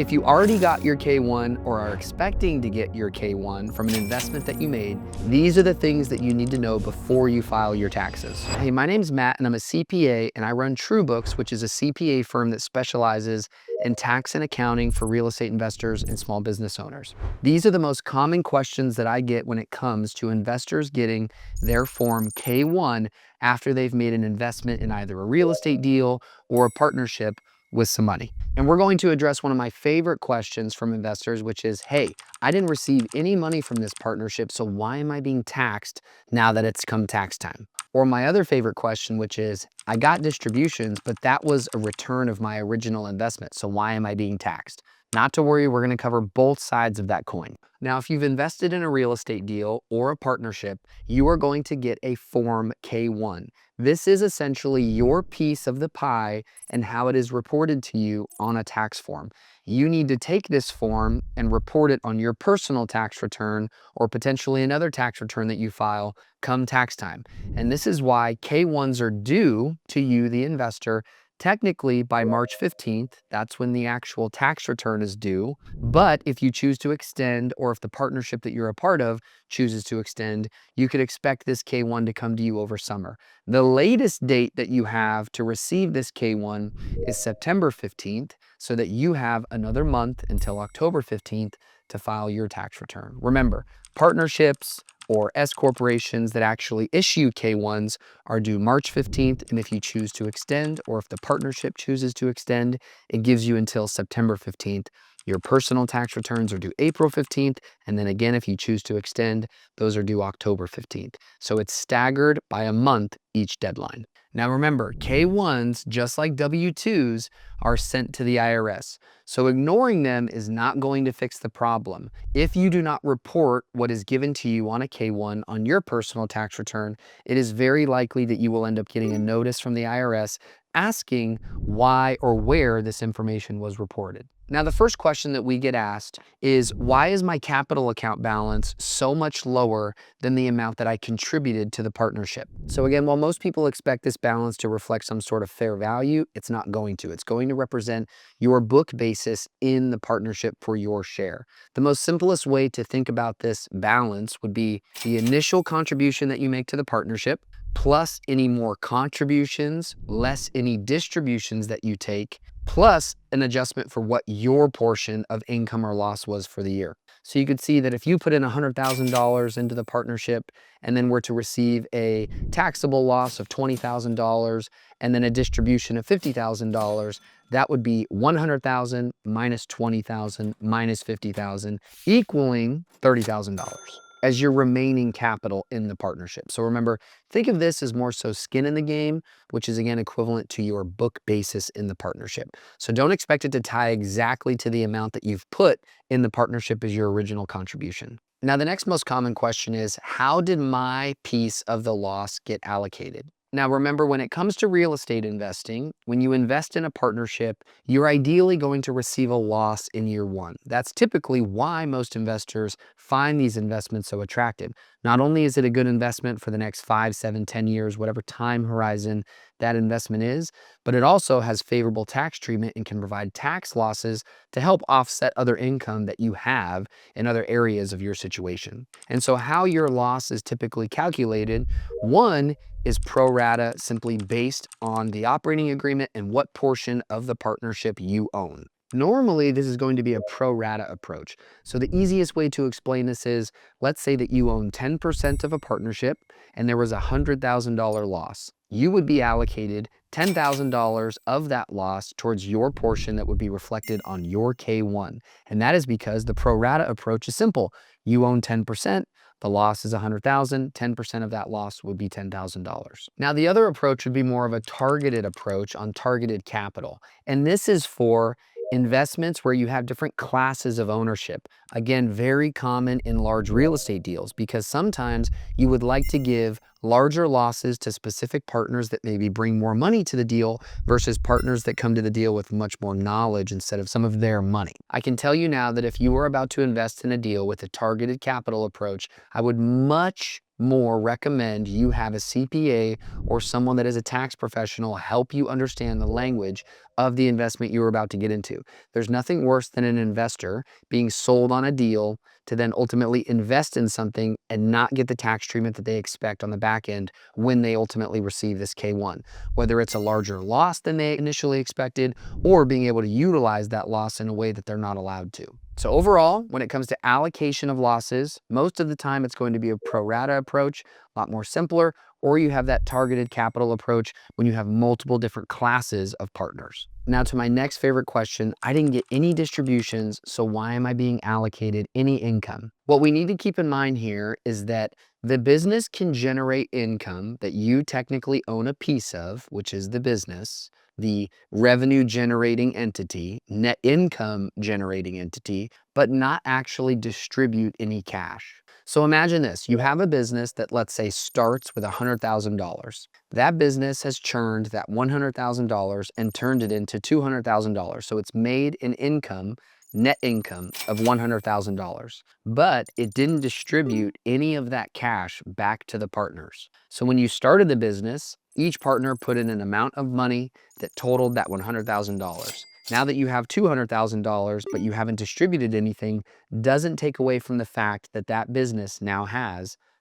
If you already got your K-1 or are expecting to get your K-1 from an investment that you made, these are the things that you need to know before you file your taxes. Hey, my name's Matt and I'm a CPA and I run TrueBooks, which is a CPA firm that specializes in tax and accounting for real estate investors and small business owners. These are the most common questions that I get when it comes to investors getting their Form K-1 after they've made an investment in either a real estate deal or a partnership with some money. And we're going to address one of my favorite questions from investors, which is, hey, I didn't receive any money from this partnership, so why am I being taxed now that it's come tax time? Or my other favorite question, which is, I got distributions, but that was a return of my original investment, so why am I being taxed? Not to worry, we're going to cover both sides of that coin. Now, if you've invested in a real estate deal or a partnership, you are going to get a Form K-1. This is essentially your piece of the pie and how it is reported to you on a tax form. You need to take this form and report it on your personal tax return or potentially another tax return that you file come tax time. And this is why K-1s are due to you, the investor, technically by March 15th. That's when the actual tax return is due. But if you choose to extend, or if the partnership that you're a part of chooses to extend, you could expect this K-1 to come to you over summer. The latest date that you have to receive this K-1 is September 15th, so that you have another month until October 15th to file your tax return. Remember, partnerships or S corporations that actually issue K-1s are due March 15th, and if you choose to extend, or if the partnership chooses to extend, it gives you until September 15th. Your personal tax returns are due April 15th, and then again, if you choose to extend, those are due October 15th. So it's staggered by a month each deadline. Now remember, K-1s, just like W-2s, are sent to the IRS. So ignoring them is not going to fix the problem. If you do not report what is given to you on a K-1 on your personal tax return, it is very likely that you will end up getting a notice from the IRS asking why or where this information was reported. Now, the first question that we get asked is, why is my capital account balance so much lower than the amount that I contributed to the partnership? So again, while most people expect this balance to reflect some sort of fair value, it's not going to. It's going to represent your book basis in the partnership for your share. The most simplest way to think about this balance would be the initial contribution that you make to the partnership, plus any more contributions, less any distributions that you take, plus an adjustment for what your portion of income or loss was for the year. So you could see that if you put in $100,000 into the partnership and then were to receive a taxable loss of $20,000 and then a distribution of $50,000, that would be $100,000 minus $20,000 minus $50,000 equaling $30,000 as your remaining capital in the partnership. So remember, think of this as more so skin in the game, which is again equivalent to your book basis in the partnership. So don't expect it to tie exactly to the amount that you've put in the partnership as your original contribution. Now, the next most common question is, how did my piece of the loss get allocated? Now, remember, when it comes to real estate investing, when you invest in a partnership, you're ideally going to receive a loss in year one. That's typically why most investors find these investments so attractive. Not only is it a good investment for the next 5, 7, 10 years, whatever time horizon that investment is, but it also has favorable tax treatment and can provide tax losses to help offset other income that you have in other areas of your situation. And so how your loss is typically calculated, one, is pro rata, simply based on the operating agreement and what portion of the partnership you own. Normally, this is going to be a pro rata approach. So the easiest way to explain this is, let's say that you own 10% of a partnership and there was a $100,000 loss. You would be allocated $10,000 of that loss towards your portion that would be reflected on your K-1. And that is because the pro rata approach is simple. You own 10%. The loss is $100,000, 10% of that loss would be $10,000. Now, the other approach would be more of a targeted approach on targeted capital. And this is for investments where you have different classes of ownership. Again, very common in large real estate deals, because sometimes you would like to give larger losses to specific partners that maybe bring more money to the deal versus partners that come to the deal with much more knowledge instead of some of their money. I can tell you now that if you were about to invest in a deal with a targeted capital approach, I would much more recommend you have a CPA or someone that is a tax professional help you understand the language of the investment you're about to get into. There's nothing worse than an investor being sold on a deal to then ultimately invest in something and not get the tax treatment that they expect on the back end when they ultimately receive this K-1, whether it's a larger loss than they initially expected or being able to utilize that loss in a way that they're not allowed to. So overall, when it comes to allocation of losses, most of the time it's going to be a pro rata approach, a lot more simpler, or you have that targeted capital approach when you have multiple different classes of partners. Now to my next favorite question, I didn't get any distributions, so why am I being allocated any income? What we need to keep in mind here is that the business can generate income that you technically own a piece of, which is the business, the revenue generating entity, net income generating entity, but not actually distribute any cash. So imagine this, you have a business that, let's say, starts with $100,000. That business has churned that $100,000 and turned it into $200,000. So it's made an income, net income of $100,000, but it didn't distribute any of that cash back to the partners. So when you started the business, each partner put in an amount of money that totaled that $100,000. Now that you have $200,000, but you haven't distributed anything, doesn't take away from the fact that that business now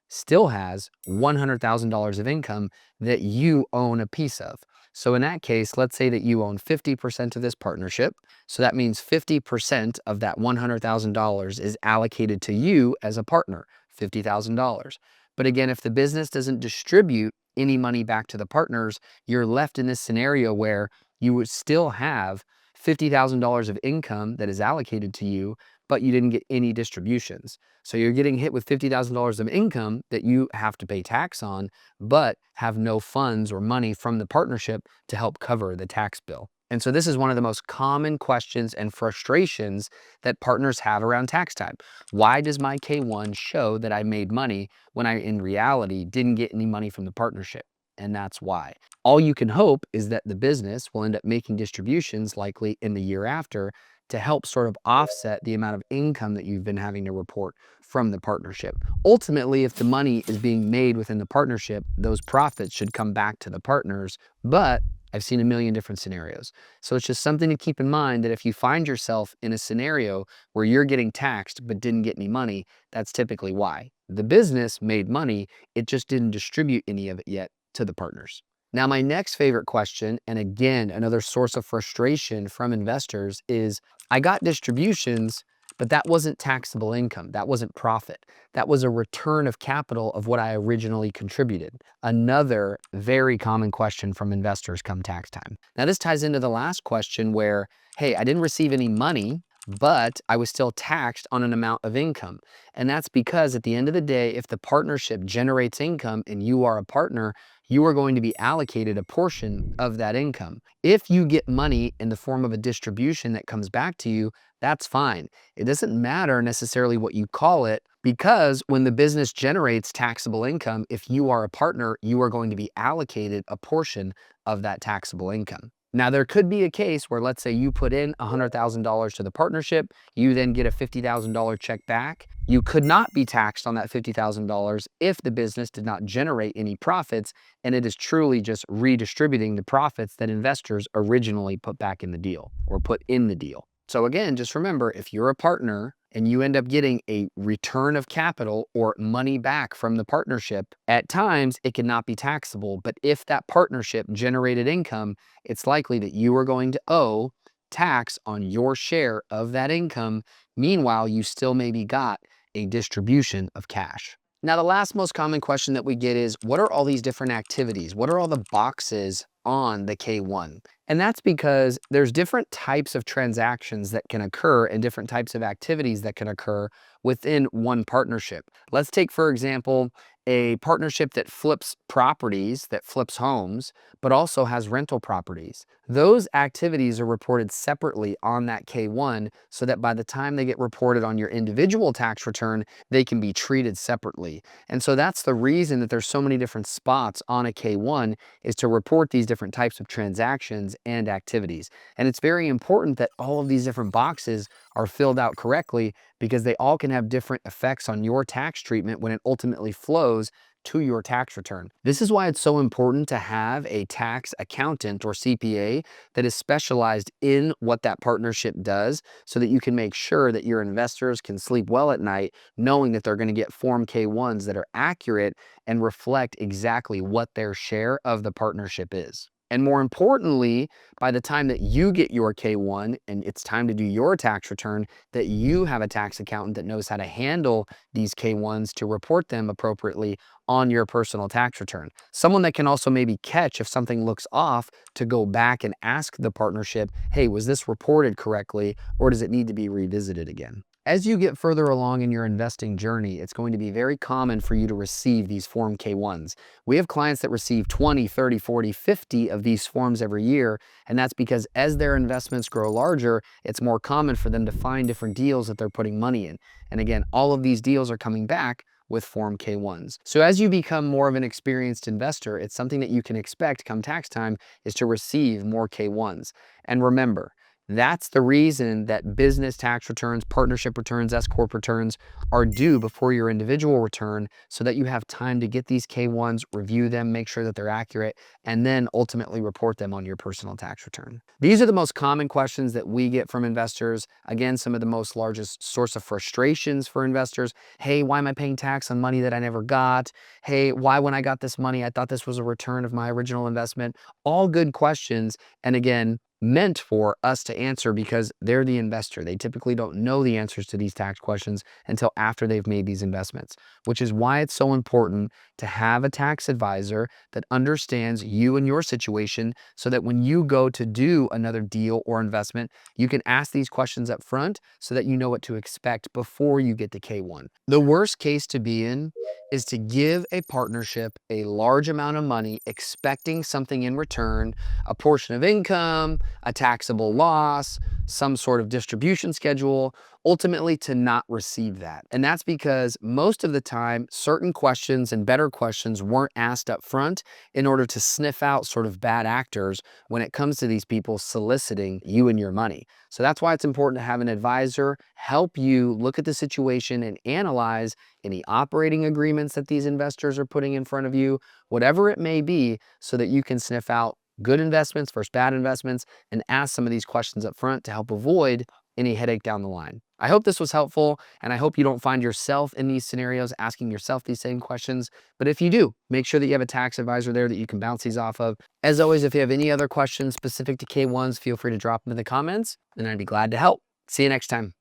still has $100,000 of income that you own a piece of. So in that case, let's say that you own 50% of this partnership. So that means 50% of that $100,000 is allocated to you as a partner, $50,000. But again, if the business doesn't distribute any money back to the partners, you're left in this scenario where you would still have $50,000 of income that is allocated to you, but you didn't get any distributions. So you're getting hit with $50,000 of income that you have to pay tax on, but have no funds or money from the partnership to help cover the tax bill. And so this is one of the most common questions and frustrations that partners have around tax time. Why does my K-1 show that I made money when I, in reality, didn't get any money from the partnership? And that's why. All you can hope is that the business will end up making distributions likely in the year after to help sort of offset the amount of income that you've been having to report from the partnership. Ultimately, if the money is being made within the partnership, those profits should come back to the partners, but I've seen a million different scenarios. So it's just something to keep in mind that if you find yourself in a scenario where you're getting taxed but didn't get any money, that's typically why. The business made money, it just didn't distribute any of it yet to the partners. Now, my next favorite question, and again, another source of frustration from investors, is I got distributions, but that wasn't taxable income. That wasn't profit. That was a return of capital of what I originally contributed. Another very common question from investors come tax time. Now, this ties into the last question where, hey, I didn't receive any money, but I was still taxed on an amount of income. And that's because at the end of the day, if the partnership generates income and you are a partner, you are going to be allocated a portion of that income. If you get money in the form of a distribution that comes back to you, that's fine. It doesn't matter necessarily what you call it, because when the business generates taxable income, if you are a partner, you are going to be allocated a portion of that taxable income. Now, there could be a case where, let's say you put in $100,000 to the partnership, you then get a $50,000 check back. You could not be taxed on that $50,000 if the business did not generate any profits, and it is truly just redistributing the profits that investors originally put back in the deal or put in the deal. So again, just remember, if you're a partner and you end up getting a return of capital or money back from the partnership, at times it cannot be taxable. But if that partnership generated income, it's likely that you are going to owe tax on your share of that income. Meanwhile, you still maybe got a distribution of cash. Now, the last most common question that we get is, what are all these different activities? What are all the boxes on the K-1? And that's because there's different types of transactions that can occur and different types of activities that can occur within one partnership. Let's take, for example, a partnership that flips properties, that flips homes, but also has rental properties. Those activities are reported separately on that K-1 so that by the time they get reported on your individual tax return, they can be treated separately. And so that's the reason that there's so many different spots on a K-1, is to report these different types of transactions and activities. And it's very important that all of these different boxes are filled out correctly, because they all can have different effects on your tax treatment when it ultimately flows to your tax return. This is why it's so important to have a tax accountant or CPA that is specialized in what that partnership does, so that you can make sure that your investors can sleep well at night knowing that they're going to get Form K-1s that are accurate and reflect exactly what their share of the partnership is. And more importantly, by the time that you get your K-1 and it's time to do your tax return, that you have a tax accountant that knows how to handle these K-1s to report them appropriately on your personal tax return. Someone that can also maybe catch if something looks off, to go back and ask the partnership, hey, was this reported correctly, or does it need to be revisited again? As you get further along in your investing journey, it's going to be very common for you to receive these Form K-1s. We have clients that receive 20, 30, 40, 50 of these forms every year, and that's because as their investments grow larger, it's more common for them to find different deals that they're putting money in. And again, all of these deals are coming back with Form K-1s. So as you become more of an experienced investor, it's something that you can expect come tax time is to receive more K-1s. And remember, that's the reason that business tax returns, partnership returns, S-corp returns are due before your individual return, so that you have time to get these K-1s, review them, make sure that they're accurate, and then ultimately report them on your personal tax return. These are the most common questions that we get from investors. Again, some of the most largest source of frustrations for investors. Hey, why am I paying tax on money that I never got? Hey, why when I got this money, I thought this was a return of my original investment? All good questions. And again, meant for us to answer because they're the investor. They typically don't know the answers to these tax questions until after they've made these investments, which is why it's so important to have a tax advisor that understands you and your situation, so that when you go to do another deal or investment, you can ask these questions up front so that you know what to expect before you get the K-1. The worst case to be in is to give a partnership a large amount of money expecting something in return, a portion of income, a taxable loss, some sort of distribution schedule, ultimately to not receive that. And that's because most of the time, certain questions and better questions weren't asked up front in order to sniff out sort of bad actors when it comes to these people soliciting you and your money. So that's why it's important to have an advisor help you look at the situation and analyze any operating agreements that these investors are putting in front of you, whatever it may be, so that you can sniff out good investments versus bad investments and ask some of these questions up front to help avoid any headache down the line. I hope this was helpful, and I hope you don't find yourself in these scenarios asking yourself these same questions. But if you do, make sure that you have a tax advisor there that you can bounce these off of. As always, if you have any other questions specific to K-1s, feel free to drop them in the comments, and I'd be glad to help. See you next time.